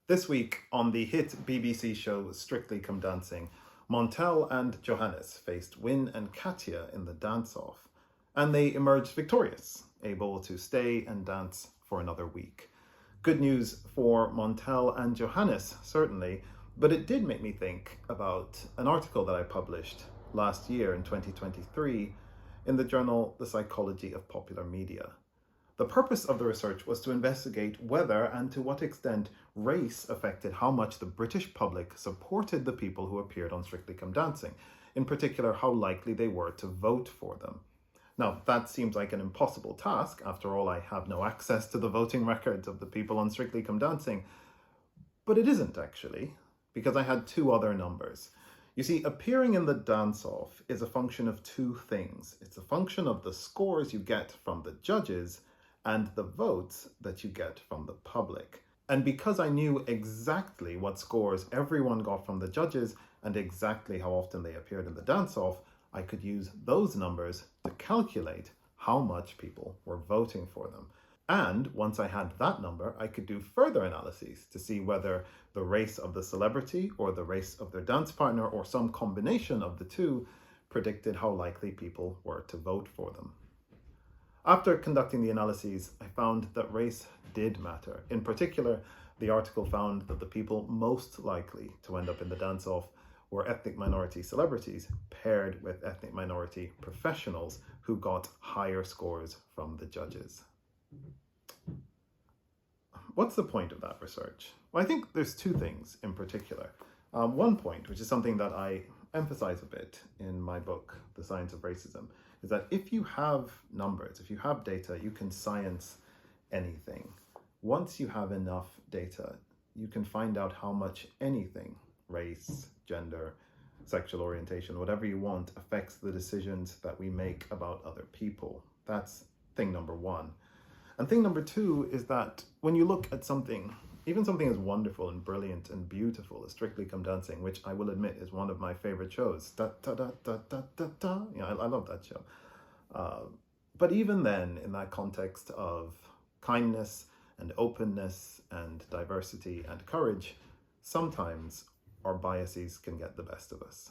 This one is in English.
This week on the hit BBC show Strictly Come Dancing, Montell and Johannes faced Win and Katya in the dance-off, and they emerged victorious, able to stay and dance for another week. Good news for Montell and Johannes, certainly, but it did make me think about an article that I published last year in 2023 in the journal The Psychology of Popular Media. The purpose of the research was to investigate whether and to what extent race affected how much the British public supported the people who appeared on Strictly Come Dancing, in particular how likely they were to vote for them. Now, that seems like an impossible task. After all, I have no access to the voting records of the people on Strictly Come Dancing. But it isn't actually, because I had two other numbers. You see, appearing in the dance-off is a function of two things. It's a function of the scores you get from the judges and the votes that you get from the public. And because I knew exactly what scores everyone got from the judges and exactly how often they appeared in the dance-off, I could use those numbers to calculate how much people were voting for them. And once I had that number, I could do further analyses to see whether the race of the celebrity or the race of their dance partner or some combination of the two predicted how likely people were to vote for them. After conducting the analyses, I found that race did matter. In particular, the article found that the people most likely to end up in the dance-off were ethnic minority celebrities paired with ethnic minority professionals who got higher scores from the judges. What's the point of that research? Well, I think there's two things in particular. One point, which is something that I emphasize a bit in my book, The Science of Racism, is that if you have numbers, if you have data, you can science anything. Once you have enough data, you can find out how much anything, race, gender, sexual orientation, whatever you want, affects the decisions that we make about other people. That's thing number one. And thing number two is that when you look at something, even something as wonderful and brilliant and beautiful as Strictly Come Dancing, which I will admit is one of my favorite shows. Da, da, da, da, da, da, da. Yeah, I love that show. But even then, in that context of kindness and openness and diversity and courage, sometimes our biases can get the best of us.